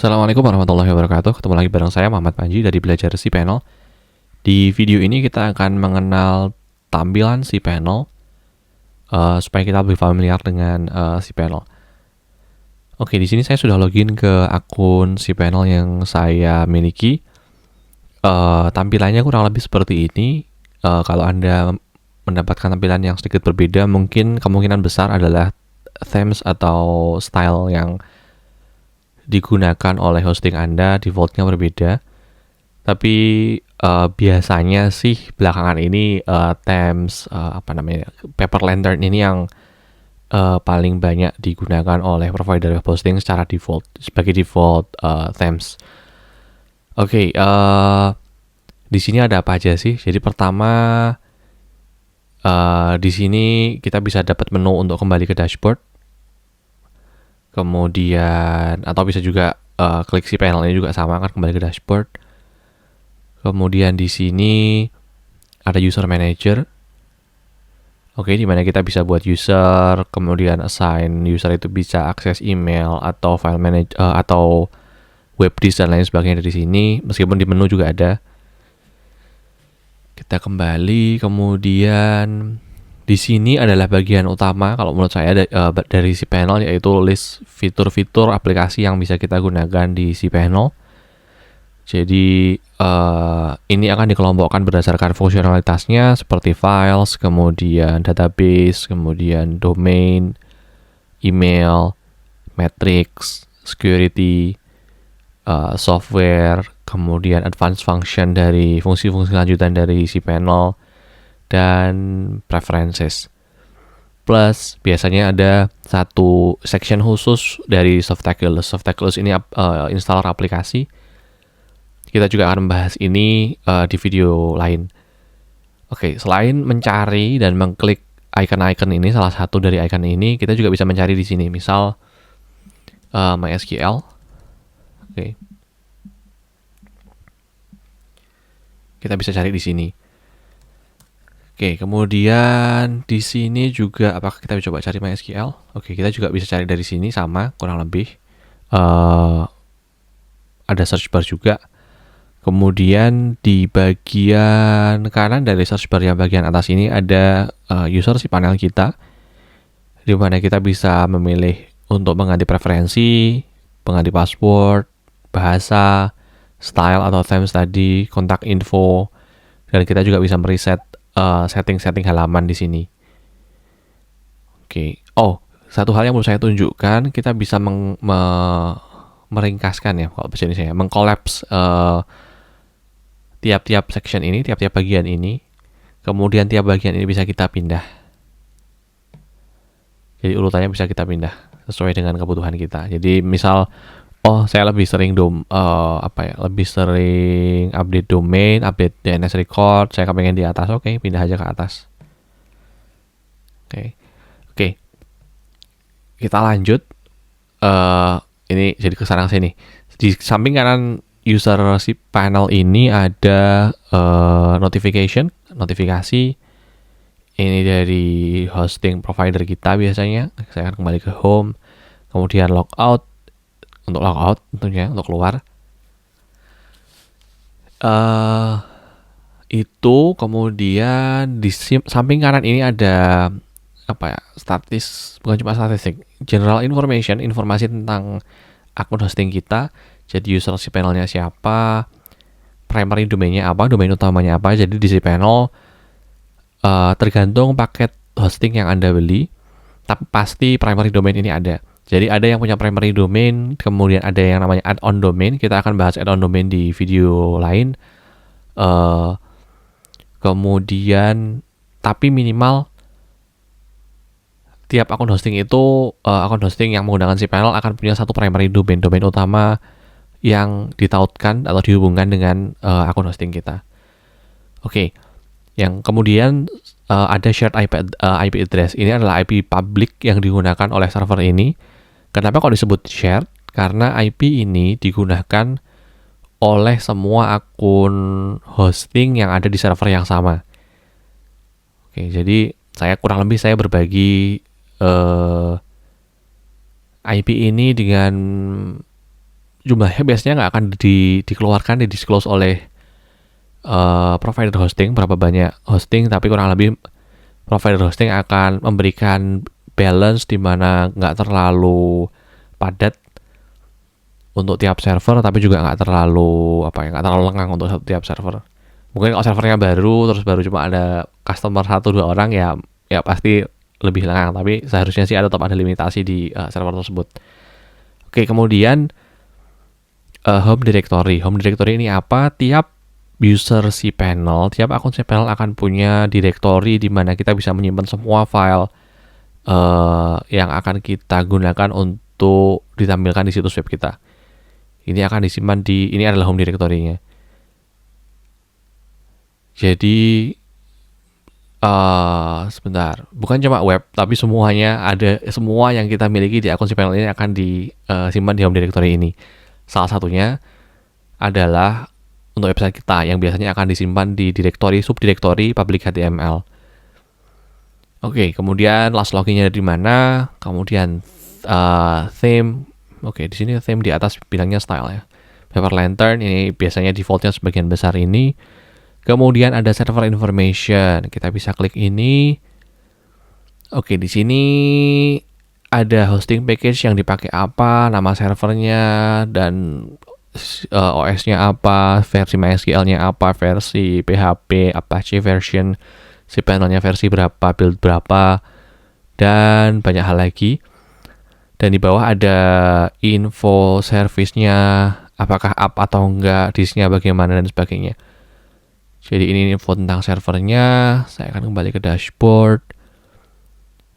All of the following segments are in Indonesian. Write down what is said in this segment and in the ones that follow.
Assalamualaikum warahmatullahi wabarakatuh. Ketemu lagi bareng saya Muhammad Panji dari Belajar cPanel. Di video ini kita akan mengenal tampilan cPanel supaya kita lebih familiar dengan cPanel. Oke, di sini saya sudah login ke akun cPanel yang saya miliki. Tampilannya kurang lebih seperti ini. Kalau Anda mendapatkan tampilan yang sedikit berbeda, mungkin kemungkinan besar adalah themes atau style yang digunakan oleh hosting Anda defaultnya berbeda. Tapi biasanya sih belakangan ini themes Paper Lantern ini yang paling banyak digunakan oleh provider web hosting secara default sebagai default themes. Oke, di sini ada apa aja sih? Jadi pertama di sini kita bisa dapat menu untuk kembali ke dashboard. Kemudian atau bisa juga klik cPanel ini juga sama akan kembali ke dashboard. Kemudian di sini ada user manager. Oke, di mana kita bisa buat user, kemudian assign user itu bisa akses email atau file manager atau web disk dan lain sebagainya dari sini. Meskipun di menu juga ada. Kita kembali, kemudian di sini adalah bagian utama kalau menurut saya dari cPanel, yaitu list fitur-fitur aplikasi yang bisa kita gunakan di cPanel. Jadi ini akan dikelompokkan berdasarkan fungsionalitasnya seperti files, kemudian database, kemudian domain, email, metrics, security, software, kemudian advanced function dari fungsi-fungsi lanjutan dari cPanel, dan preferences. Plus biasanya ada satu section khusus dari Softaculous. Softaculous ini installer aplikasi. Kita juga akan membahas ini di video lain. Oke, selain mencari dan mengklik icon-icon ini, salah satu dari icon ini, kita juga bisa mencari di sini. Misal MySQL. Oke. Kita bisa cari di sini. Oke, kemudian di sini juga apakah kita coba cari MySQL? Oke, kita juga bisa cari dari sini sama kurang lebih. Ada search bar juga. Kemudian di bagian kanan dari search bar yang bagian atas ini ada user cPanel kita, di mana kita bisa memilih untuk mengganti preferensi, mengganti password, bahasa, style atau themes tadi, kontak info, dan kita juga bisa mereset setting-setting halaman di sini. Oke. Oh, satu hal yang perlu saya tunjukkan, kita bisa meringkaskan ya, kalau bahasa Indonesia, mengkolaps tiap-tiap section ini, tiap-tiap bagian ini. Kemudian tiap bagian ini bisa kita pindah. Jadi urutannya bisa kita pindah sesuai dengan kebutuhan kita. Jadi misal, saya lebih sering lebih sering update domain, update DNS record, saya kepengen di atas, oke, pindah aja ke atas. Oke. Kita lanjut. Ini jadi kesana sini. Di samping kanan user cPanel ini ada notifikasi. Ini dari hosting provider kita biasanya. Saya akan kembali ke home. Kemudian logout. Untuk logout tentunya, untuk keluar. Itu kemudian di samping kanan ini ada bukan cuma statistik, general information, informasi tentang akun hosting kita. Jadi user cPanel-nya siapa, primary domain-nya apa, domain utamanya apa. Jadi di cPanel tergantung paket hosting yang Anda beli, tapi pasti primary domain ini ada. Jadi ada yang punya primary domain, kemudian ada yang namanya add-on domain. Kita akan bahas add-on domain di video lain. Kemudian tapi minimal tiap akun hosting itu, akun hosting yang menggunakan cPanel akan punya satu primary domain utama yang ditautkan atau dihubungkan dengan akun hosting kita. Oke. Yang kemudian ada shared IP address. Ini adalah IP public yang digunakan oleh server ini. Kenapa kok disebut shared? Karena IP ini digunakan oleh semua akun hosting yang ada di server yang sama. Oke, jadi kurang lebih saya berbagi IP ini dengan jumlahnya biasanya nggak akan dikeluarkan, disclose oleh provider hosting berapa banyak hosting, tapi kurang lebih provider hosting akan memberikan balance di mana nggak terlalu padat untuk tiap server, tapi juga nggak terlalu nggak terlalu lengang untuk tiap server. Mungkin kalau servernya baru cuma ada customer 1-2 orang ya pasti lebih lengang, tapi seharusnya sih tetap ada limitasi di server tersebut. Oke, kemudian home directory. Home directory ini apa? Tiap user cPanel, tiap akun cPanel akan punya directory di mana kita bisa menyimpan semua file yang akan kita gunakan untuk ditampilkan di situs web kita. Ini akan disimpan ini adalah home directory-nya. Jadi sebentar, bukan cuma web, tapi semuanya semua yang kita miliki di akun cPanel ini akan disimpan di home directory ini. Salah satunya adalah untuk website kita yang biasanya akan disimpan di subdirektori public HTML. Oke, kemudian last login-nya di mana? Kemudian theme. Oke, di sini theme di atas bilangnya style ya. Paper Lantern ini biasanya defaultnya sebagian besar ini. Kemudian ada server information. Kita bisa klik ini. Oke, di sini ada hosting package yang dipakai apa, nama servernya, dan OS-nya apa, versi MySQL-nya apa, versi PHP, Apache version, cPanel-nya versi berapa, build berapa, dan banyak hal lagi. Dan di bawah ada info service-nya, apakah up atau enggak, disknya bagaimana, dan sebagainya. Jadi ini info tentang servernya. Saya akan kembali ke dashboard.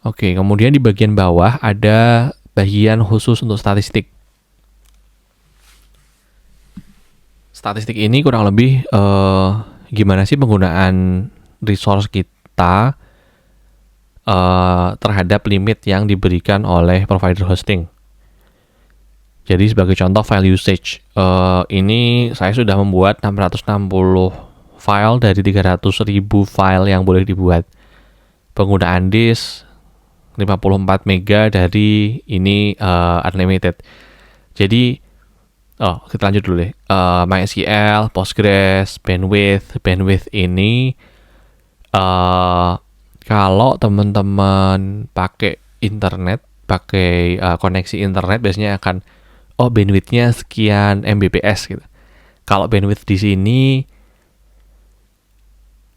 Oke, kemudian di bagian bawah ada bagian khusus untuk statistik. Statistik ini kurang lebih gimana sih penggunaan resource kita terhadap limit yang diberikan oleh provider hosting. Jadi sebagai contoh file usage, ini saya sudah membuat 660 file dari 300.000 file yang boleh dibuat. Penggunaan disk 54 mega dari ini unlimited. Jadi kita lanjut dulu deh. MySQL, Postgres, bandwidth ini kalau teman-teman pakai internet, pakai koneksi internet, biasanya akan bandwidthnya sekian Mbps gitu. Kalau bandwidth di sini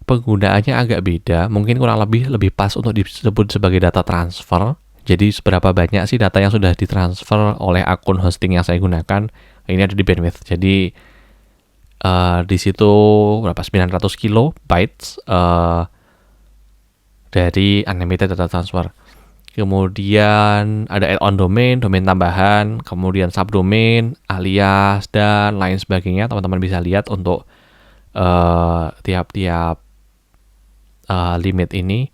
penggunaannya agak beda, mungkin kurang lebih pas untuk disebut sebagai data transfer. Jadi seberapa banyak sih data yang sudah ditransfer oleh akun hosting yang saya gunakan, ini ada di bandwidth. Jadi di situ berapa 900 kilobytes dari unlimited data transfer. Kemudian ada add-on domain tambahan, kemudian subdomain, alias, dan lain sebagainya. Teman-teman bisa lihat untuk tiap-tiap limit ini.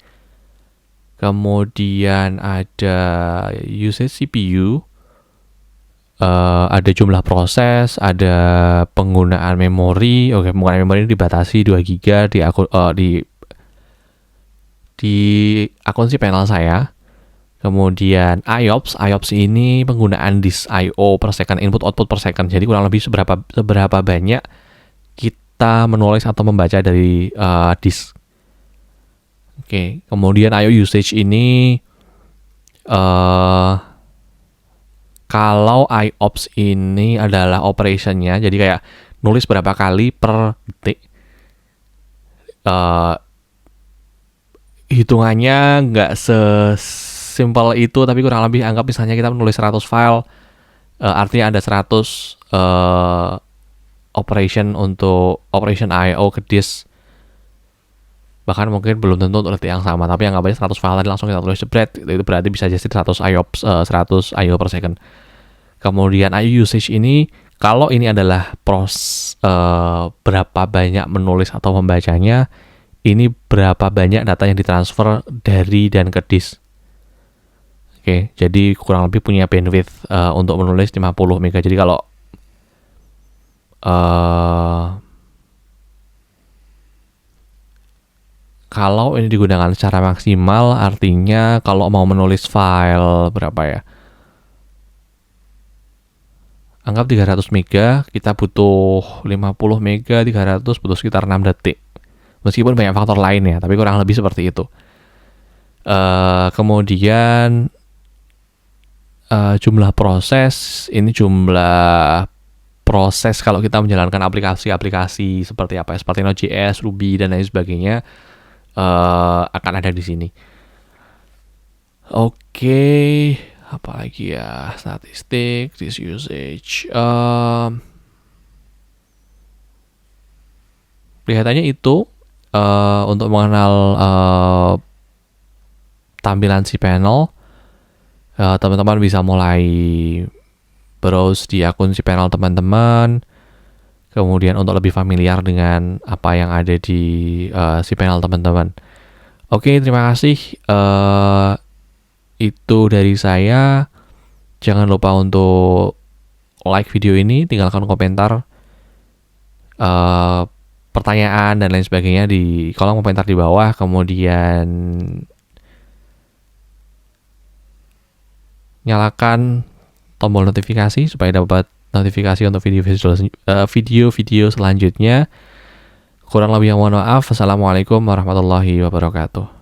Kemudian ada usage CPU, ada jumlah proses, ada penggunaan memori. Oke, penggunaan memori ini dibatasi 2 GB di akun cPanel saya. Kemudian IOPS ini penggunaan disk I/O per second, input output per second. Jadi kurang lebih seberapa banyak kita menulis atau membaca dari disk. Oke, kemudian I/O usage ini kalau IOPS ini adalah operationnya, jadi kayak nulis berapa kali per detik. Hitungannya nggak sesimpel itu, tapi kurang lebih anggap misalnya kita menulis 100 file, artinya ada 100 operation I/O ke disk. Bahkan mungkin belum tentu untuk detik yang sama, tapi anggap aja 100 file tadi langsung kita tulis jebret, itu berarti bisa jadi 100 IOPS, 100 I/O per second. Kemudian I/O usage ini, kalau ini adalah berapa banyak menulis atau membacanya, ini berapa banyak data yang ditransfer dari dan ke disk. Oke, jadi kurang lebih punya bandwidth untuk menulis 50 mega. Jadi kalau ini digunakan secara maksimal, artinya kalau mau menulis file berapa ya? Anggap 300 mega, kita butuh 50 mega, 300 butuh sekitar 6 detik. Meskipun banyak faktor lain ya, tapi kurang lebih seperti itu. Kemudian jumlah proses, ini jumlah proses kalau kita menjalankan aplikasi-aplikasi seperti apa, seperti Node.js, Ruby dan lain sebagainya, akan ada di sini. Oke, apalagi ya, statistik, this usage. Kelihatannya itu untuk mengenal tampilan cPanel. Teman-teman bisa mulai browse di akun cPanel teman-teman, kemudian untuk lebih familiar dengan apa yang ada di cPanel teman-teman. Oke, terima kasih. Itu dari saya. Jangan lupa untuk like video ini, tinggalkan komentar, pertanyaan dan lain sebagainya di kolom komentar di bawah. Kemudian nyalakan tombol notifikasi supaya dapat notifikasi untuk video-video selanjutnya. Kurang lebih mohon maaf. Assalamualaikum warahmatullahi wabarakatuh.